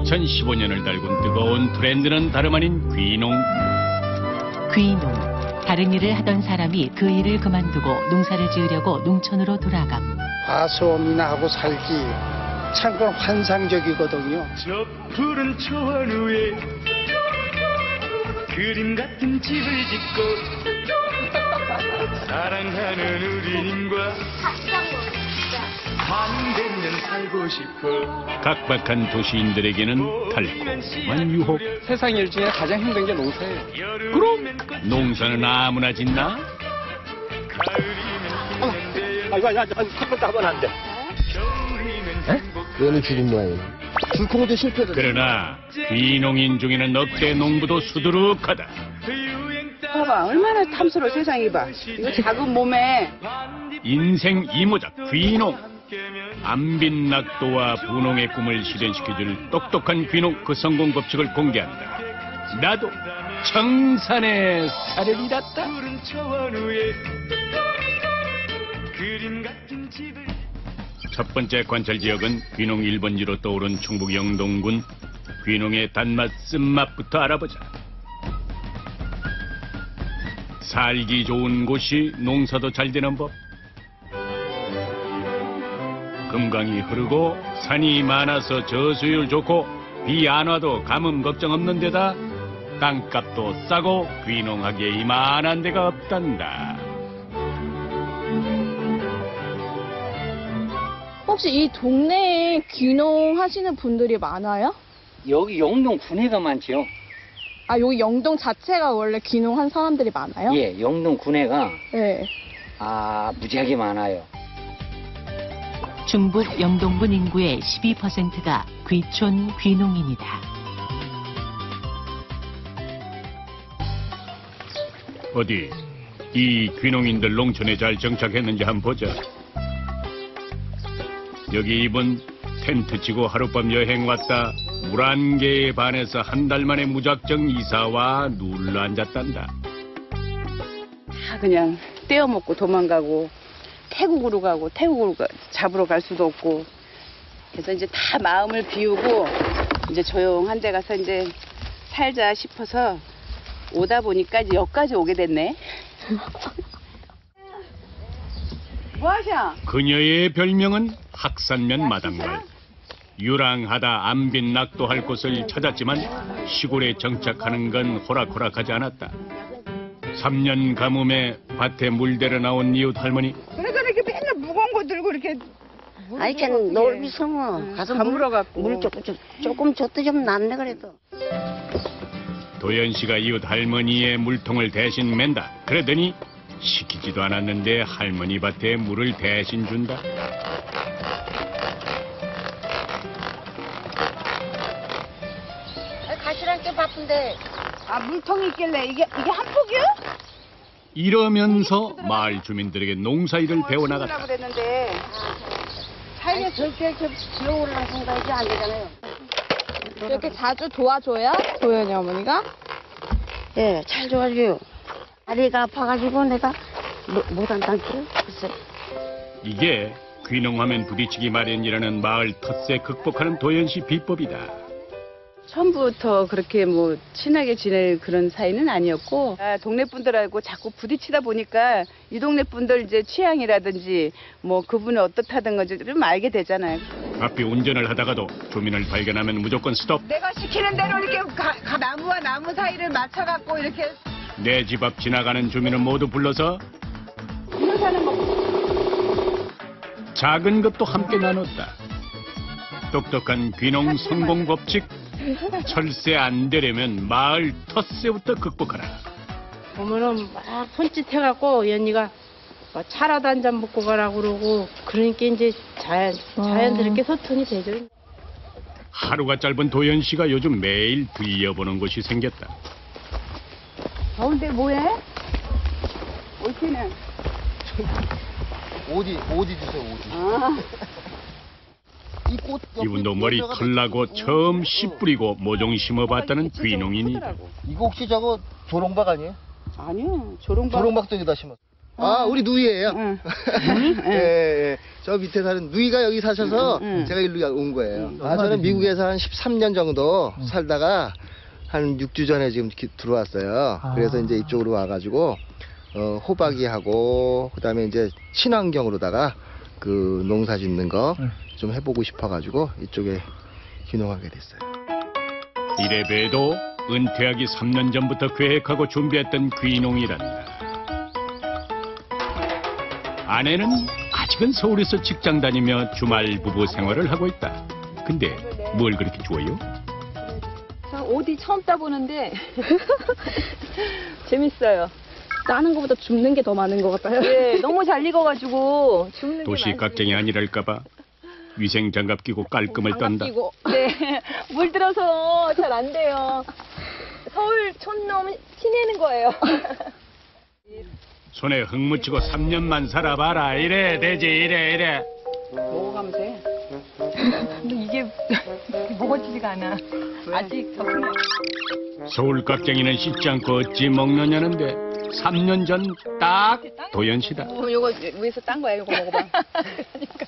2015년을 달군 뜨거운 트렌드는 다름 아닌 귀농. 귀농, 다른 일을 하던 사람이 그 일을 그만두고 농사를 지으려고 농촌으로 돌아감. 과수원이나 하고 살기 참 그건 환상적이거든요. 저 푸른 초원 위에 그림 같은 집을 짓고 사랑하는 우리님과 반대면 살고 싶어. 각박한 도시인들에게는 달콤한 유혹. 세상 일 중에 가장 힘든 게 농사예요. 그럼 농사는 아무나 짓나? 아이고, 한번 따면 안 돼. 얘는 줄인 모양이네. 줄콩도 실패다. 그러나 귀농인 중에는 억대 농부도 수두룩하다. 봐봐, 얼마나 탐스러워 세상이 봐. 이거 작은 몸에 인생 이모작 귀농. 안빈낙도와 분홍의 꿈을 실현시켜줄 똑똑한 귀농 그 성공 법칙을 공개한다. 나도 청산의 사례를 잃었다. 푸른 초원 위에 그림 같은 집을. 첫 번째 관찰 지역은 귀농 1번지로 떠오른 충북 영동군. 귀농의 단맛 쓴맛부터 알아보자. 살기 좋은 곳이 농사도 잘 되는 법. 금강이 흐르고 산이 많아서 저수율 좋고 비 안 와도 가뭄 걱정 없는 데다 땅값도 싸고 귀농하기에 이만한 데가 없단다. 혹시 이 동네에 귀농하시는 분들이 많아요? 여기 영동 군에가 많지요. 아, 여기 영동 자체가 원래 귀농한 사람들이 많아요? 예, 영동 군에가 네. 무지하게 많아요. 중북 영동군 인구의 12%가 귀촌 귀농인이다. 어디 이 귀농인들 농촌에 잘 정착했는지 한번 보자. 여기 이번 텐트 치고 하룻밤 여행 왔다. 물 한 개에 반해서 한 달 만에 무작정 이사와 눌러 앉았단다. 다 그냥 떼어먹고 도망가고 태국으로 가고 태국으로 잡으러 갈 수도 없고 그래서 이제 다 마음을 비우고 이제 조용한 데 가서 이제 살자 싶어서 오다 보니까 이제 여기까지 오게 됐네. 뭐 하셔? 그녀의 별명은 학산면 마당말. 유랑하다 안빈낙도 할 곳을 찾았지만 시골에 정착하는 건 호락호락하지 않았다. 3년 가뭄에 밭에 물대러 나온 이웃 할머니. 그래서 이렇게 맨날 무거운 거 들고 이렇게 아이 쟤는 넓이서 뭐 가서 가물어갖고 물 조금 줬더 좀 낫네 그래도. 도연 씨가 이웃 할머니의 물통을 대신 맨다. 그러더니 시키지도 않았는데 할머니 밭에 물을 대신 준다. 가시랄 게 바쁜데. 아 물통이 있길래 이게 한 폭이요? 이러면서 마을 주민들에게 농사일을 배워나갔다. 그랬는데 아니 절대 지어오르는 생각이 안 되잖아요. 이렇게 자주 도와줘요? 도연이 어머니가? 예, 잘 도와줘요. 다리가 아파가지고 내가 못 한다니까요. 글쎄. 이게 귀농하면 부딪히기 마련이라는 마을 텃세 극복하는 도연 씨 비법이다. 처음부터 그렇게 뭐 친하게 지낼 그런 사이는 아니었고 동네 분들하고 자꾸 부딪히다 보니까 이 동네 분들 이제 취향이라든지 뭐 그분은 어떻다든 건지 좀 알게 되잖아요. 앞이 운전을 하다가도 주민을 발견하면 무조건 스톱. 내가 시키는 대로 이렇게 나무와 나무 사이를 맞춰갖고 이렇게 내 집 앞 지나가는 주민을 모두 불러서 작은 것도 함께 나눴다. 똑똑한 귀농 성공 법칙. 철새 안 되려면 마을 텃세부터 극복하라. 보면은 막 손짓해갖고 연희가 차라도 한 잔 먹고 가라고 그러고 그러니까 이제 자연스럽게 소통이 되죠. 하루가 짧은 도연 씨가 요즘 매일 들려보는 곳이 생겼다. 더운데 뭐해? 올티는 오디 주세요, 오디. 아. 이분도 머리 털나고 처음 씨 뿌리고 모종 심어봤다는 귀농인이다. 이거 혹시 저거 조롱박 아니에요? 아니요, 조롱박. 조롱박도 여기다 심었어. 아, 우리 누이예요. 응. 예, 예. 저 밑에 사는 누이가 여기 사셔서 제가 일로 온 거예요. 아, 저는 미국에서 한 13년 정도 살다가 한 6주 전에 지금 들어왔어요. 그래서 이제 이쪽으로 와가지고 호박이하고 그다음에 이제 친환경으로다가 그 농사 짓는 거 좀 해보고 싶어가지고 이쪽에 귀농하게 됐어요. 이래봬도 은퇴하기 3년 전부터 계획하고 준비했던 귀농이란다. 아내는 아직은 서울에서 직장 다니며 주말 부부 생활을 하고 있다. 근데 뭘 그렇게 좋아요? 어디 처음 따보는데 재밌어요. 따는 것보다 줍는 게 더 많은 것 같아요. 네, 너무 잘 익어가지고 줍는 게 도시 깍쟁이 아니랄까봐 위생 장갑 끼고 깔끔을 떤다. 네, 물들어서 잘 안 돼요. 서울 촌놈 티내는 거예요. 손에 흙 묻히고 3년만 살아봐라. 이래 되지 이래. 먹어가면 돼. 근데 이게 먹어지지가 않아. 아직 적응. 서울 깍쟁이는 씻지 않고 어찌 먹느냐는데 3년 전 딱 도연시다. 요거 위에서 딴 거야. 요거 먹어봐. 그러니까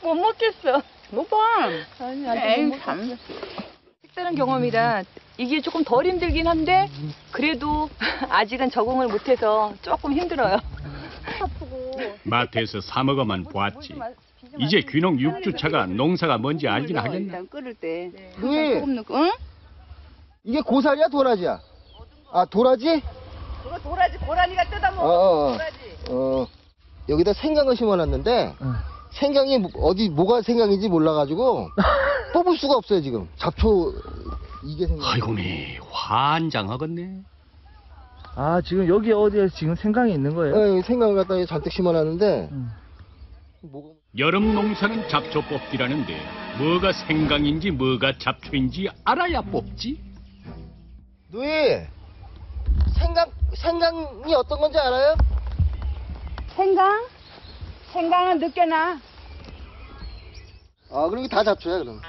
못 먹겠어. 먹어. 아니 아직 못 먹겠어. 색다른 경험이라 이게 조금 덜 힘들긴 한데 그래도 아직은 적응을 못해서 조금 힘들어요. 아프고. 마트에서 사 먹어만 보았지. 이제 귀농 6주 차가 농사가 뭔지 알긴 하겠나. 일단 끓을 때 누이, 조금 넣고. 응? 이게 고사리야 도라지야? 아, 도라지? 그거 도라지 고라니가 뜯어먹어. 도라지. 여기다 생강을 심어놨는데 생강이 뭐가 생강인지 몰라가지고 뽑을 수가 없어요 지금. 잡초 이게 생강. 아이고니 환장하겠네. 아, 지금 여기 어디에 지금 생강이 있는 거예요? 네, 생강을 갖다 잔뜩 심어놨는데 여름 농사는 잡초 뽑기라는데 뭐가 생강인지 뭐가 잡초인지 알아야 뽑지. 누이, 생강이 어떤 건지 알아요? 생강? 생강은 늦게나. 아, 그럼 이게 다 잡초야 그럼.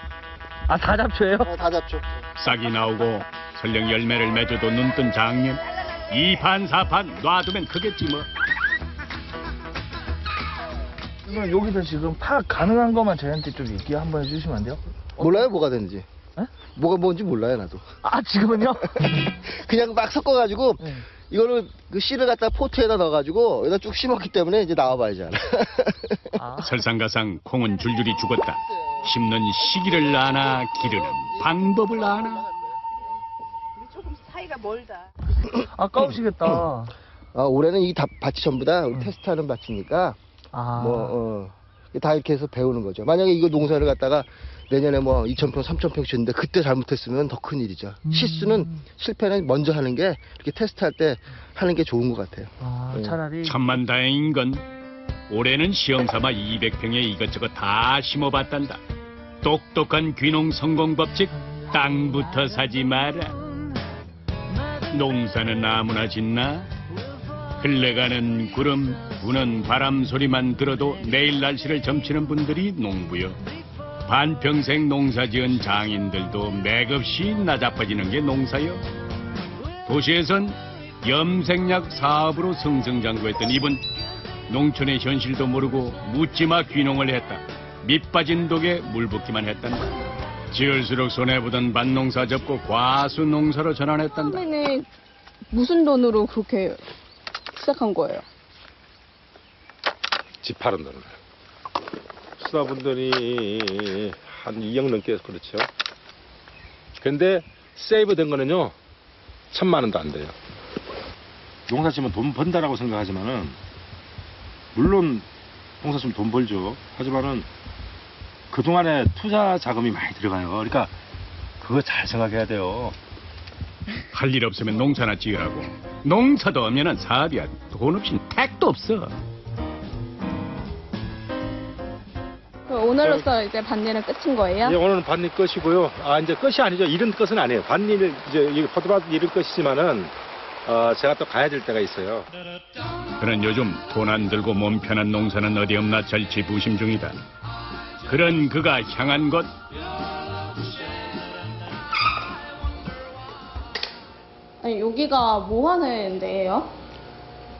아, 다 잡초예요? 다 잡초. 싹이 나오고 설령 열매를 맺어도 눈뜬 작년 2판 4판 놔두면 크겠지 뭐. 그럼 여기서 지금 파악 가능한 것만 저희한테 좀 얘기 한번 해주시면 안 돼요? 몰라요 뭐가 되는지. 에? 뭐가 뭔지 몰라요 나도. 아, 지금은요? 그냥 막 섞어가지고 이거를 그 씨를 갖다 포트에다 넣어가지고 여기다 쭉 심었기 때문에 이제 나와봐야지 알아. 설상가상 콩은 줄줄이 죽었다. 심는 시기를 아나 기르는 방법을 아나. 조금 사이가 멀다. 아까우시겠다. 아, 올해는 이 밭이 전부 다 테스트하는 밭이니까 다 이렇게 해서 배우는 거죠. 만약에 이거 농사를 갖다가 내년에 뭐 2,000평, 3,000평 짓는데 그때 잘못했으면 더 큰 일이죠. 실패는 먼저 하는 게 이렇게 테스트할 때 하는 게 좋은 것 같아요. 차라리. 천만 다행인 건 올해는 시험삼아 200평에 이것저것 다 심어봤단다. 똑똑한 귀농 성공 법칙 땅부터 사지 마라. 농사는 아무나 짓나? 흘러가는 구름, 부는 바람 소리만 들어도 내일 날씨를 점치는 분들이 농부요. 반평생 농사지은 장인들도 맥없이 나자빠지는 게 농사요. 도시에선 염색약 사업으로 승승장구했던 이분, 농촌의 현실도 모르고 묻지마 귀농을 했다. 밑 빠진 독에 물 붓기만 했단다. 지을수록 손해보던 밭농사 접고 과수농사로 전환했단다. 처음에는 무슨 돈으로 그렇게 시작한 거예요? 집 파는 돈으로. 수납분들이 한 2억 넘게 해서 그렇죠. 근데 세이브 된 거는요 1,000만 원도 안 돼요. 농사 지면 돈 번다라고 생각하지만은 물론 농사 지면 돈 벌죠. 하지만은 그동안에 투자 자금이 많이 들어가요. 그러니까 그거 잘 생각해야 돼요. 할 일 없으면 농사나 지으라고. 농사도 없면은 사업이야. 돈 없인 택도 없어. 오늘로써 이제 밭일은 끝인 거예요? 예, 오늘은 밭일 끝이고요. 아, 이제 끝이 아니죠. 일은 끝은 아니에요. 밭일, 이제, 이 포도밭 일은 끝이지만은, 제가 또 가야 될 때가 있어요. 그는 요즘 돈 안 들고 몸 편한 농사는 어디 없나 절치부심 중이다. 그런 그가 향한 곳. 아니, 여기가 뭐 하는 데예요?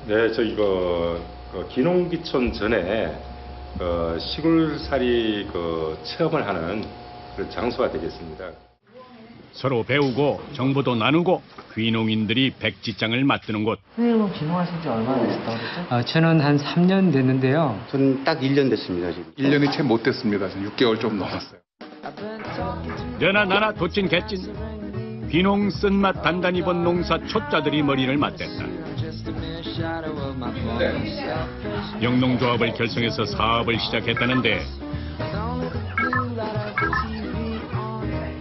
네, 저 이거 기농기촌 전에 시골살이 체험을 하는 그런 장소가 되겠습니다. 서로 배우고 정보도 나누고 귀농인들이 백지장을 맞드는 곳. 선생님은 귀농하신 지 얼마나 되셨다고 그랬죠? 저는 한 3년 됐는데요. 저는 딱 1년 됐습니다, 지금. 1년이 채 못 됐습니다. 6개월 좀 넘었어요. 너나 나나 도찐 개찐. 귀농 쓴맛 단단히 본 농사 초짜들이 머리를 맞댔다. 영농조합을 결성해서 사업을 시작했다는데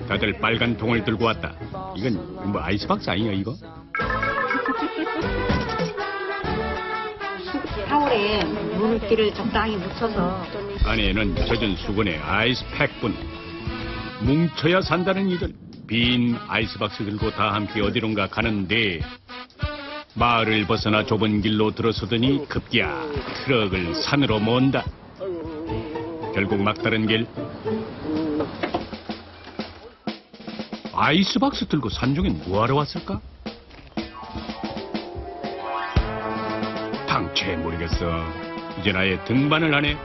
다들 빨간 통을 들고 왔다. 이건 뭐 아이스박스 아니야 이거? 4월에 물기를 적당히 묻혀서 안에는 젖은 수건에 아이스팩뿐. 뭉쳐야 산다는 이들. 빈 아이스박스 들고 다 함께 어디론가 가는데 마을을 벗어나 좁은 길로 들어서더니 급기야 트럭을 산으로 모은다. 결국 막다른 길. 아이스박스 들고 산중에 뭐하러 왔을까? 당최 모르겠어. 이젠 아예 등반을 하네.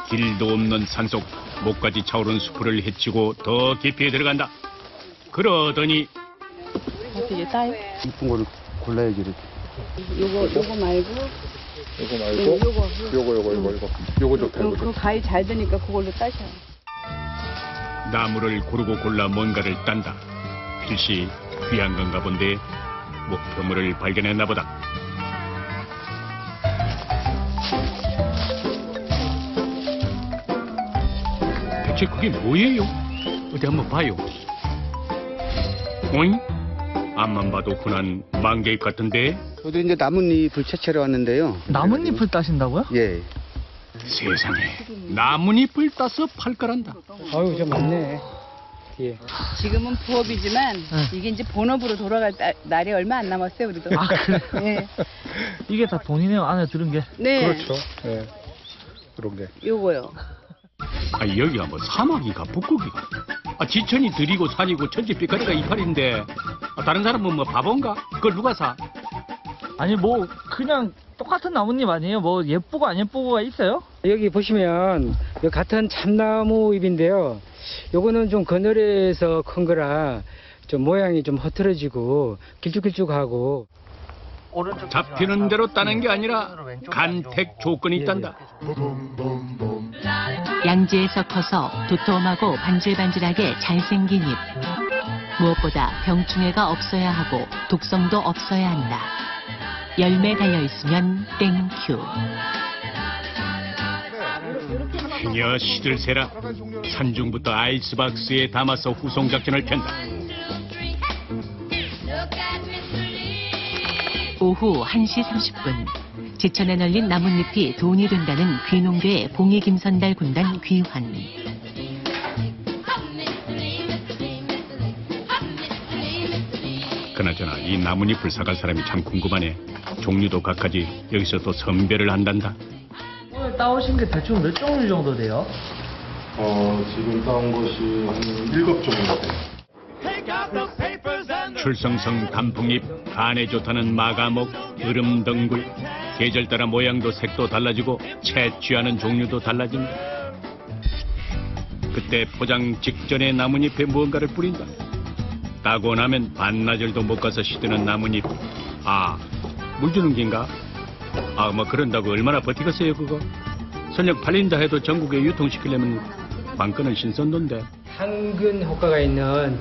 길도 없는 산속, 목까지 차오른 수풀을 헤치고 더 깊이 들어간다. 그러더니 어떻게 따요? 이쁜 거를 골라야지, 이렇게. 요거 말고 요거 좋다. 그 가위 잘 되니까 그걸로 따셔. 나무를 고르고 골라 뭔가를 딴다. 필시 귀한 건가 본데 목표물을 발견했나 보다. 대체 그게 뭐예요? 어디 한번 봐요. 오잉? 앞만 봐도 흔한 망개잎 같은데? 저도 이제 나뭇잎을 채취하러 왔는데요. 나뭇잎을 따신다고요? 예. 세상에 나뭇잎을 따서 팔까란다. 아유, 좀 많네. 예. 지금은 부업이지만 이게 이제 본업으로 돌아갈 날이 얼마 안 남았어요, 우리도. 아, 그래요? 네. 이게 다 돈이네요, 안에 들은 게. 네. 그렇죠. 예. 그런 게. 요거요. 아, 여기가 뭐 사막이가 북극이가. 아, 지천이 들이고 산이고 천지빛깔이가 이파리인데 다른 사람은 뭐 바본가? 그걸 누가 사? 아니 뭐 그냥 똑같은 나뭇잎 아니에요? 뭐 예쁘고 안 예쁘고가 있어요? 여기 보시면 요 같은 참나무 잎인데요. 요거는 좀 그늘에서 큰 거라 좀 모양이 좀 흐트러지고 길쭉길쭉하고. 잡히는 대로 따는 게 아니라 간택 조건이 있단다. 양지에서 커서 도톰하고 반질반질하게 잘생긴 잎. 무엇보다 병충해가 없어야 하고 독성도 없어야 한다. 열매 달려있으면 땡큐. 그녀 시들새라 산중부터 아이스박스에 담아서 후송작전을 편다. 오후 1시 30분 지천에 널린 나뭇잎이 돈이 된다는 귀농교의 봉이 김선달 군단 귀환. 그나저나 이 나뭇잎을 사갈 사람이 참 궁금하네. 종류도 각가지 여기서 또 선별을 한단다. 오늘 따오신 게 대충 몇 종류 정도 돼요? 지금 따온 것이 한 7종류 돼요. 출성성 단풍잎, 간에 좋다는 마가목, 으름덩굴. 계절 따라 모양도 색도 달라지고 채취하는 종류도 달라진다. 그때 포장 직전에 나뭇잎에 무언가를 뿌린다. 따고 나면 반나절도 못 가서 시드는 나뭇잎. 아, 물 주는 긴가? 아, 뭐 그런다고 얼마나 버티겠어요 그거? 설령 팔린다 해도 전국에 유통시키려면 관건은 신선도인데. 항균 효과가 있는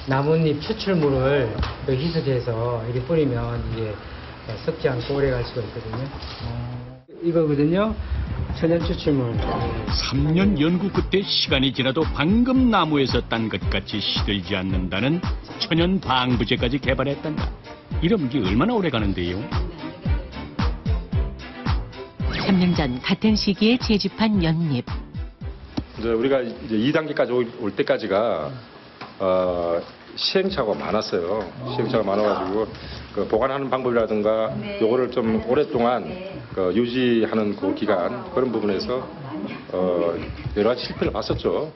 나뭇잎 추출물을 희석해서 이렇게 뿌리면 이게 썩지 않고 오래 갈 수가 있거든요. 이거거든요. 천연 추출물. 3년 연구 끝에 시간이 지나도 방금 나무에서 딴 것 같이 시들지 않는다는 천연 방부제까지 개발했단다. 이러면 이게 얼마나 오래 가는데요? 3년 전 같은 시기에 채집한 연잎. 이제 우리가 이제 2단계까지 올 때까지가 시행착오가 많았어요. 시행착오가 많아가지고 그 보관하는 방법이라든가 요거를 좀 오랫동안 유지하는 그 기간 그런 부분에서 여러 가지 실패를 봤었죠.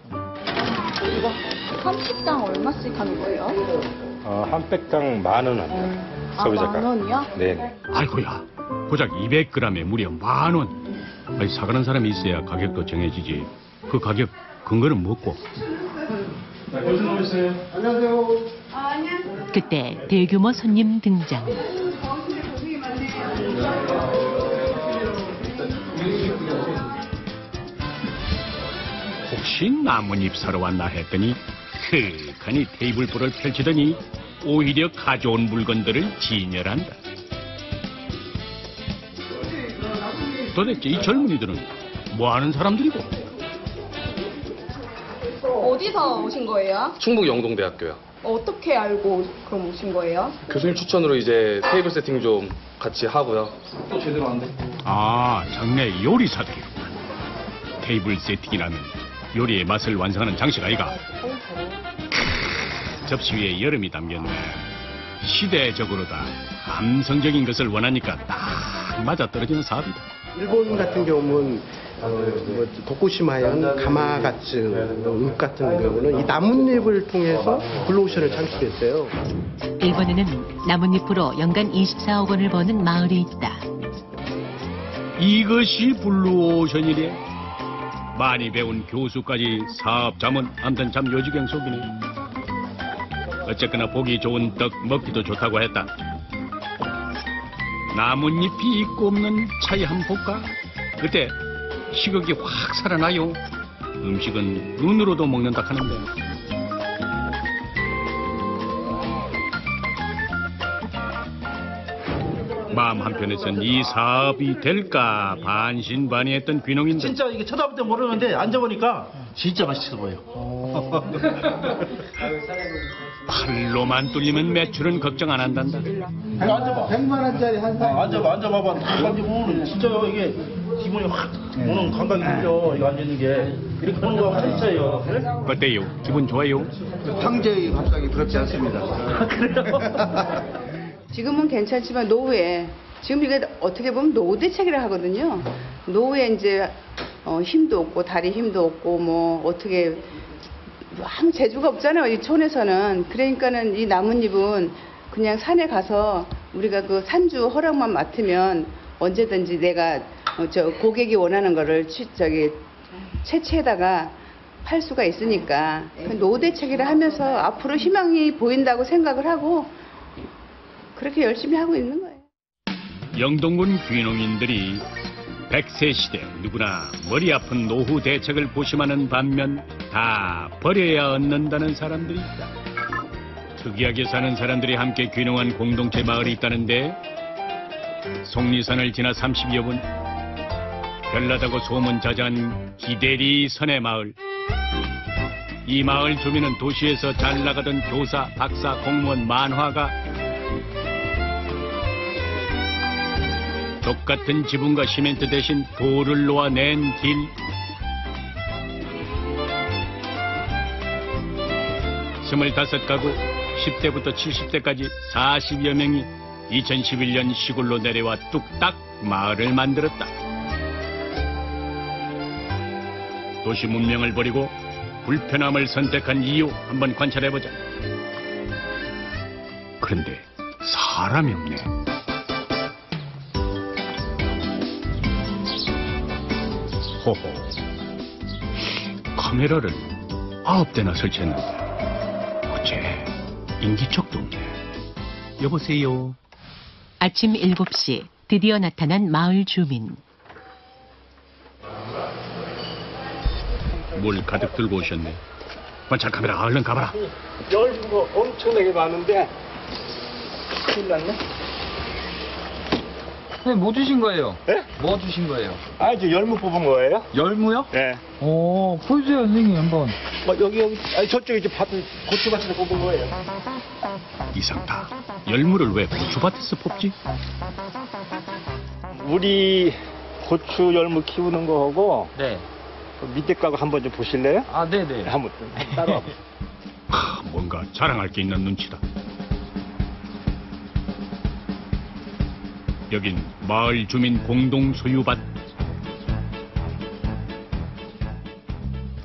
이거 한 식당 얼마씩 하는 거예요? 한 팩당 10,000원 합니다. 아, 소비자가. 10,000원이요? 네. 아이고야, 고작 200g에 무려 10,000원. 아니, 사가는 사람이 있어야 가격도 정해지지. 그 가격 근거는 뭐고? 안녕하세요. 그때 대규모 손님 등장. 혹시 나뭇잎 사러 왔나 했더니 크하니 테이블보를 펼치더니 오히려 가져온 물건들을 진열한다. 도대체 이 젊은이들은 뭐하는 사람들이고? 어디서 오신 거예요? 충북 영동대학교요. 어떻게 알고 그럼 오신 거예요? 교수님 추천으로 이제 테이블 세팅 좀 같이 하고요. 또 제대로 안 돼. 아, 장래 요리사들이구만. 테이블 세팅이라면 요리의 맛을 완성하는 장식 아이가. 접시 위에 여름이 담겼네. 시대적으로다 감성적인 것을 원하니까 딱 맞아떨어지는 사업이다. 일본 같은 경우는 도쿠시마현 가마가츠, 읍 같은 경우는 이 나뭇잎을 통해서 블루오션을 창출했어요. 일본에는 나뭇잎으로 연간 24억 원을 버는 마을이 있다. 이것이 블루오션이래. 많이 배운 교수까지 사업 자문, 아무튼 참 요지경 속이네. 어쨌거나 보기 좋은 떡, 먹기도 좋다고 했다. 나뭇잎이 있고 없는 차이 한번 볼까? 그때 식욕이 확 살아나요. 음식은 눈으로도 먹는다 하는데. 마음 한편에선 이 사업이 될까 반신반의했던 귀농인들. 진짜 이게 쳐다볼 때 모르는데 앉아보니까 진짜 맛있어 보여. 팔로만 뚫리면 매출은 걱정 안 한단다. 앉아봐. 100만 원짜리 한 상. 앉아봐봐. 오늘 진짜요. 이게 기분이 확 오는 감각이 들려. 이거 앉는 게 이렇게 보는 거하고 차이차예요. 그래? 어때요? 기분 좋아요? 황제의 밥상이 부럽지 않습니다. 지금은 괜찮지만 노후에 지금 이게 어떻게 보면 노후 대책이라 하거든요. 노후에 이제 힘도 없고 다리 힘도 없고 뭐 어떻게 아무 재주가 없잖아요. 이 촌에서는. 그러니까는 이 나뭇잎은 그냥 산에 가서 우리가 그 산주 허락만 맡으면 언제든지 내가 저 고객이 원하는 거를 채취에다가 팔 수가 있으니까 그 노후 대책이라 하면서 앞으로 희망이 보인다고 생각을 하고 그렇게 열심히 하고 있는 거예요. 영동군 귀농인들이 100세 시대 누구나 머리 아픈 노후 대책을 고심하는 반면 다 버려야 얻는다는 사람들이 있다. 특이하게 사는 사람들이 함께 귀농한 공동체 마을이 있다는데 속리산을 지나 30여 분 별나다고 소문자자한 기대리 선의 마을. 이 마을 주민은 도시에서 잘 나가던 교사, 박사, 공무원, 만화가 똑같은 지붕과 시멘트 대신 돌을 놓아낸 길. 스물다섯 가구 10대부터 70대까지 40여 명이 2011년 시골로 내려와 뚝딱 마을을 만들었다. 도시 문명을 버리고 불편함을 선택한 이유 한번 관찰해보자. 그런데 사람이 없네. 호호. 카메라를 9대나 설치했는데 어째 인기척도 없네. 여보세요. 아침 7시 드디어 나타난 마을 주민. 물 가득 들고 오셨네. 관찰 카메라 얼른 가봐라. 열무가 엄청나게 많은데 큰일 났네. 선생님 뭐 주신 거예요? 네? 뭐 주신 거예요? 아, 저 열무 뽑은 거예요? 열무요? 네. 오, 보여주세요 선생님 한번. 여기, 아니 저쪽에 이제 밭을 고추밭에서 뽑은 거예요. 이상다. 열무를 왜 고추밭에서 뽑지? 우리 고추 열무 키우는 거하고 네. 밑에 거하고 한번 좀 보실래요? 아, 네네. 한번 따라와 보세요. 뭔가 자랑할 게 있는 눈치다. 여긴 마을 주민 공동 소유밭.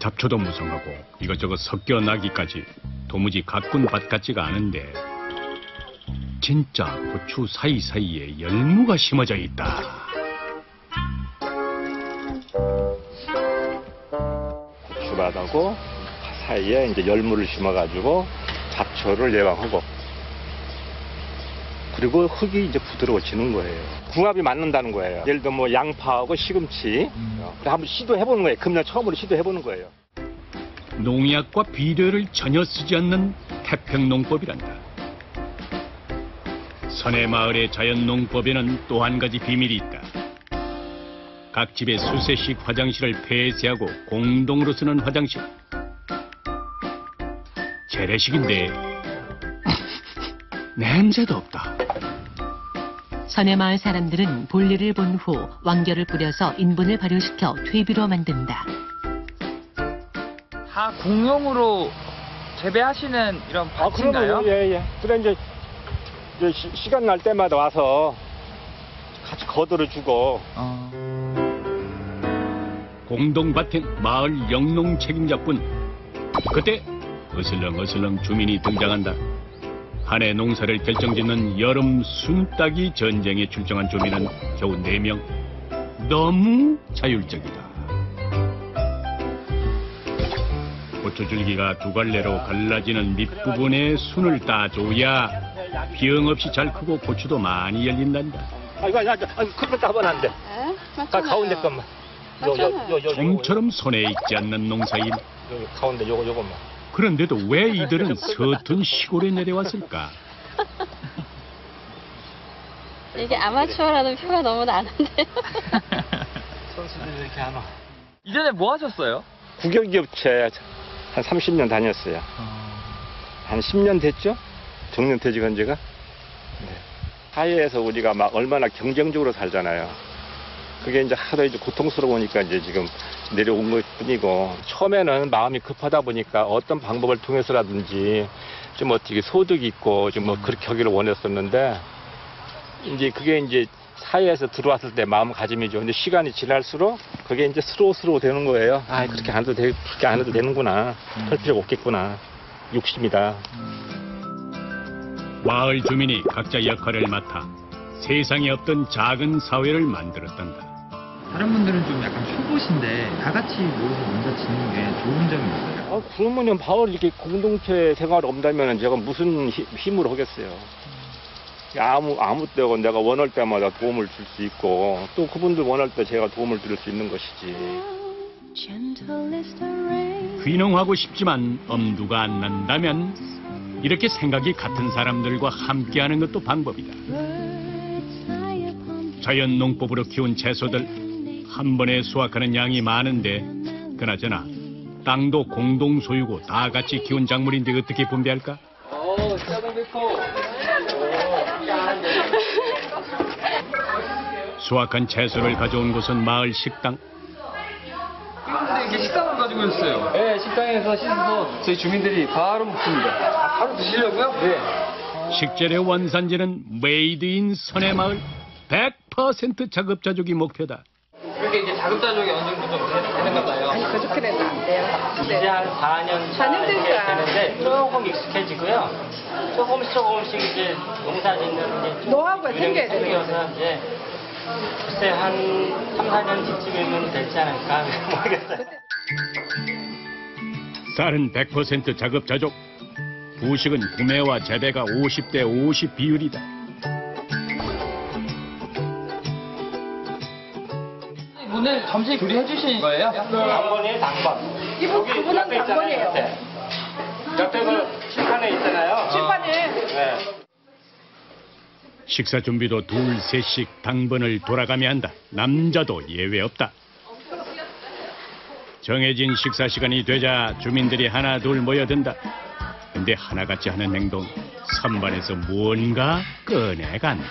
잡초도 무성하고 이것저것 섞여 나기까지 도무지 가꾼 밭 같지가 않은데 진짜 고추 사이사이에 열무가 심어져 있다. 고추밭하고 사이에 이제 열무를 심어가지고 잡초를 예방하고 그리고 흙이 이제 부드러워지는 거예요. 궁합이 맞는다는 거예요. 예를 들어 뭐 양파하고 시금치 한번 시도해보는 거예요. 금년 처음으로 시도해보는 거예요. 농약과 비료를 전혀 쓰지 않는 태평농법이란다. 선해마을의 자연농법에는 또 한 가지 비밀이 있다. 각 집에 수세식 화장실을 폐쇄하고 공동으로 쓰는 화장실. 재래식인데 냄새도 없다. 선해마을 사람들은 볼일을 본 후 왕겨를 뿌려서 인분을 발효시켜 퇴비로 만든다. 다 공용으로 재배하시는 이런 밭인가요? 예. 그래 이제 시간 날 때마다 와서 같이 거들어주고. 공동밭엔 마을 영농 책임자뿐. 그때 어슬렁어슬렁 주민이 등장한다. 한 해 농사를 결정짓는 여름 순따기 전쟁에 출정한 주민은 겨우 4명. 너무 자율적이다. 고추줄기가 두 갈래로 갈라지는 밑부분에 순을 따줘야 비용 없이 잘 크고 고추도 많이 열린단다. 아이고, 그거 따면 안 돼. 가운데 것만. 좀처럼 손에 익지 않는 농사일. 여기 가운데 요것만. 그런데도 왜 이들은 서툰 시골에 내려왔을까? 이게 아마추어라는 표가 너무 나는데요. 선수들이 이렇게 안 와. 이전에 뭐 하셨어요? 국영기업체 한 30년 다녔어요. 한 10년 됐죠? 정년퇴직한 지가. 네. 사회에서 우리가 막 얼마나 경쟁적으로 살잖아요. 그게 이제 하도 이제 고통스러우니까 이제 지금 내려온 것 뿐이고, 처음에는 마음이 급하다 보니까 어떤 방법을 통해서라든지 좀 어떻게 소득이 있고 좀 뭐 그렇게 하기를 원했었는데, 이제 그게 이제 사회에서 들어왔을 때 마음가짐이죠. 근데 시간이 지날수록 그게 이제 스로우 되는 거예요. 아, 그렇게 안 해도 그렇게 안 해도 되는구나. 할 필요가 없겠구나. 욕심이다. 마을 주민이 각자 역할을 맡아 세상에 없던 작은 사회를 만들었단다. 다른 분들은 좀 약간 초보신데 다 같이 모여서 농사 짓는 게 좋은 점이 있어요. 그러면요, 마을 이렇게 공동체 생활이 없다면 제가 무슨 힘으로 하겠어요. 아무 때고 내가 원할 때마다 도움을 줄 수 있고, 또 그분들 원할 때 제가 도움을 드릴 수 있는 것이지. 귀농하고 싶지만 엄두가 안 난다면 이렇게 생각이 같은 사람들과 함께하는 것도 방법이다. 자연농법으로 키운 채소들 한 번에 수확하는 양이 많은데, 그나저나 땅도 공동 소유고 다 같이 키운 작물인데 어떻게 분배할까? 수확한 채소를 가져온 곳은 마을 식당. 근데 이게 식당을 가지고 있어요. 네, 식당에서 씻어서 저희 주민들이 바로 먹습니다. 바로 드시려고요? 네. 식재료 원산지는 메이드 인 선해마을 100% 자급자족이 목표다. 그렇게 이제 자급자족이 어느 정도 좀 되는가 봐요. 아니, 그렇게는 안 돼요. 이제 한 4년 되는데 조금 익숙해지고요. 조금씩 이제 농사 짓는 이제 노하우가 생겨야 돼요. 생겨서 이제 글쎄 한 3, 4년 뒤쯤이면 되지 않을까 모르겠어요. 쌀은 100% 자급자족. 부식은 구매와 재배가 50대 50 비율이다. 오늘 점심 조리해 주신 거예요? 당번이에요, 당번. 그분은 당번이에요. 옆에 그 칠판에 있잖아요. 칠판에. 네. 식사 준비도 둘, 셋씩 당번을 돌아가며 한다. 남자도 예외 없다. 정해진 식사 시간이 되자 주민들이 하나 둘 모여든다. 근데 하나같이 하는 행동, 선반에서 무언가 꺼내간다.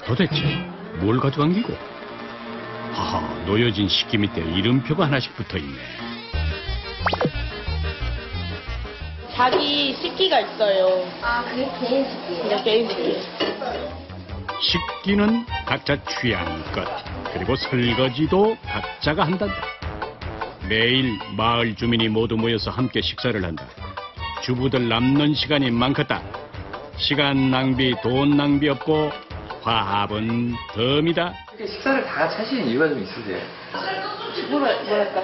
도대체 뭘 가져간 기고? 하하, 놓여진 식기 밑에 이름표가 하나씩 붙어있네. 자기 식기가 있어요. 아, 그게 개인 식기예요? 그냥 개인 식기. 식기는 각자 취향껏, 그리고 설거지도 각자가 한단다. 매일 마을 주민이 모두 모여서 함께 식사를 한다. 주부들 남는 시간이 많겠다. 시간 낭비, 돈 낭비 없고 화합은 덤이다. 식사를 다 같이 하시는 이유가 좀 있으세요?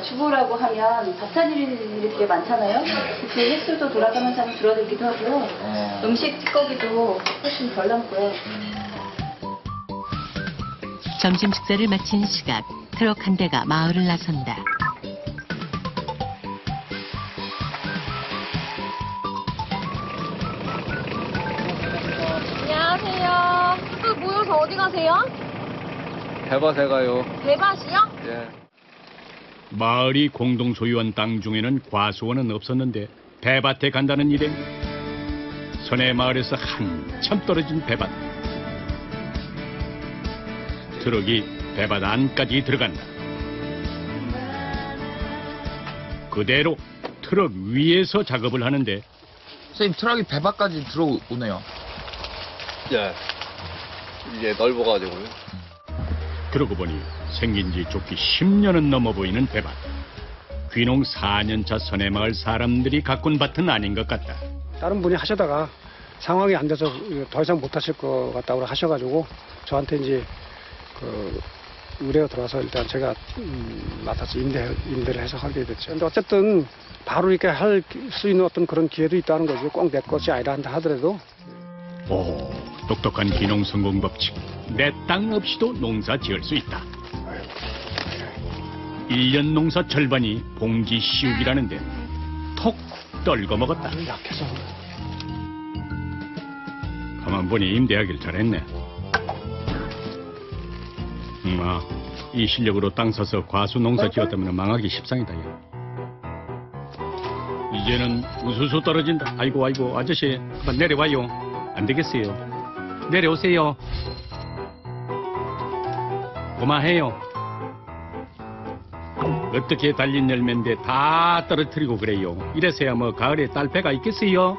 주부라고 하면 잡사일이 되게 많잖아요. 그 횟수도 돌아가면서 하면 줄어들기도 하고요. 음식 찌꺼기도 훨씬 덜 남고요. 점심 식사를 마친 시각, 트럭 한 대가 마을을 나선다. 안녕하세요. 모여서 어디 가세요? 대밭에 가요. 대밭이요? 예. 마을이 공동 소유한 땅 중에는 과수원은 없었는데 배밭에 간다는 일행. 선해 마을에서 한참 떨어진 배밭. 트럭이 배밭 안까지 들어간다. 그대로 트럭 위에서 작업을 하는데. 선생님, 트럭이 배밭까지 들어오네요. 예. 이게 넓어가지고요. 그러고 보니 생긴 지 좋기 10년은 넘어 보이는 배밭. 귀농 4년차 선해마을 사람들이 가꾼 밭은 아닌 것 같다. 다른 분이 하시다가 상황이 안 돼서 더 이상 못 하실 것 같다고 하셔가지고 저한테 이제 그 의뢰가 들어와서 일단 제가 맡아서 임대를 해서 하게 됐죠. 근데 어쨌든 바로 이렇게 할 수 있는 어떤 그런 기회도 있다는 거죠. 꼭 내 것이 아니라 한다 하더라도. 오, 똑똑한 귀농 성공 법칙. 내 땅 없이도 농사 지을 수 있다. 1년 농사 절반이 봉지 씌우기라는데 톡 떨궈 먹었다. 약해서. 가만 보니 임대하길 잘했네. 이 실력으로 땅 사서 과수 농사 지었다면 망하기 십상이다. 야. 이제는 우수수 떨어진다. 아이고 아저씨 그만 내려와요. 안 되겠어요. 내려오세요. 고마해요. 어떻게 달린 열매인데 다 떨어뜨리고 그래요. 이래서야 뭐 가을에 딸배가 있겠어요.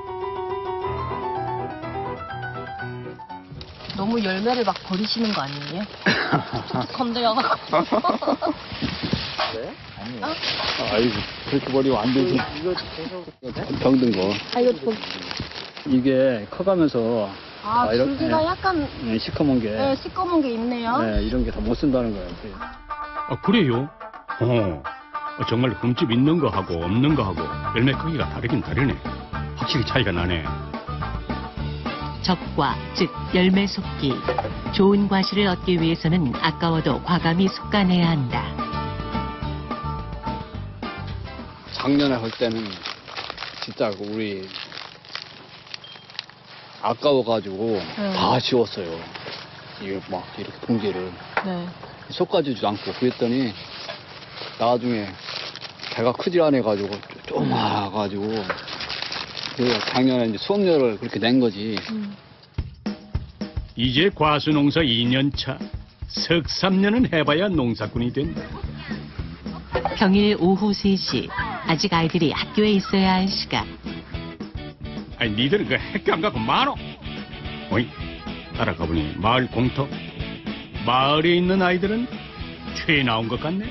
너무 열매를 막 버리시는 거 아니에요? 건드려갖고. 네? 아니요. 아이고, 그렇게 버리면 안 되지. 이거 계속 병든 거. 아, 이거 이게 커가면서. 줄기가 약간. 네, 시커먼 게. 네, 시꺼먼 게 있네요. 네, 이런 게 다 못 쓴다는 거예요. 그래요? 정말 흠집 있는 거하고 없는 거하고 열매 크기가 다르긴 다르네. 확실히 차이가 나네. 적과, 즉 열매 속기. 좋은 과실을 얻기 위해서는 아까워도 과감히 속아내야 한다. 작년에 할 때는 진짜 우리 아까워가지고 다 지웠어요. 이게 막 이렇게 봉지를. 네. 솎아주지도 않고 그랬더니 나중에 배가 크질 않아가지고 좀 와가지고 그 작년에 이제 수확료를 그렇게 낸 거지. 이제 과수 농사 2년 차. 석 3년은 해봐야 농사꾼이 된다. 평일 오후 3시. 아직 아이들이 학교에 있어야 할 시각. 아니 니들 그 학교 안 가고 많어? 어이? 따라가 보니 마을 공터. 마을에 있는 아이들은 최 나온 것 같네.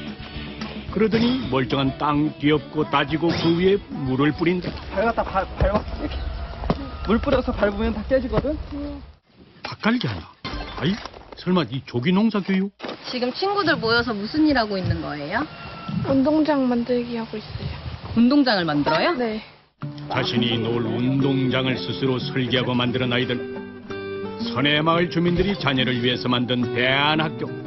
그러더니 멀쩡한 땅 뒤엎고 따지고 그 위에 물을 뿌린다. 밟아. 이렇게. 물 뿌려서 밟으면 다 깨지거든? 닭갈기 하나. 아이, 설마 이 조기 농사 교육? 지금 친구들 모여서 무슨 일 하고 있는 거예요? 운동장 만들기 하고 있어요. 운동장을 만들어요? 네. 자신이 놓을 운동장을 스스로 설계하고 만드는 아이들. 선해마을 주민들이 자녀를 위해서 만든 대안학교.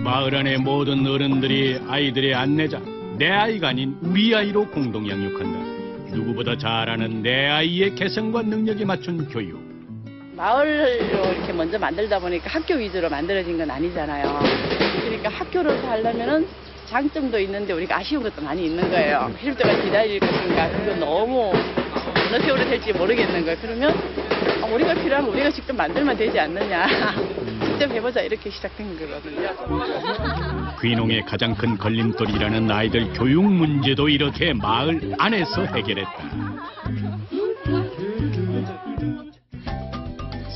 마을 안의 모든 어른들이 아이들의 안내자. 내 아이가 아닌 우리 아이로 공동 양육한다. 누구보다 잘 아는 내 아이의 개성과 능력에 맞춘 교육. 마을로 이렇게 먼저 만들다 보니까 학교 위주로 만들어진 건 아니잖아요. 그러니까 학교로서 하려면은 장점도 있는데 우리가 아쉬운 것도 많이 있는 거예요. 필요 때가 기다릴 것인가. 그거 너무 어느 세월이 될지 모르겠는 거예요. 그러면 우리가 필요하면 우리가 직접 만들면 되지 않느냐. 직접 해보자 이렇게 시작된 거거든요. 귀농의 가장 큰 걸림돌이라는 아이들 교육 문제도 이렇게 마을 안에서 해결했다.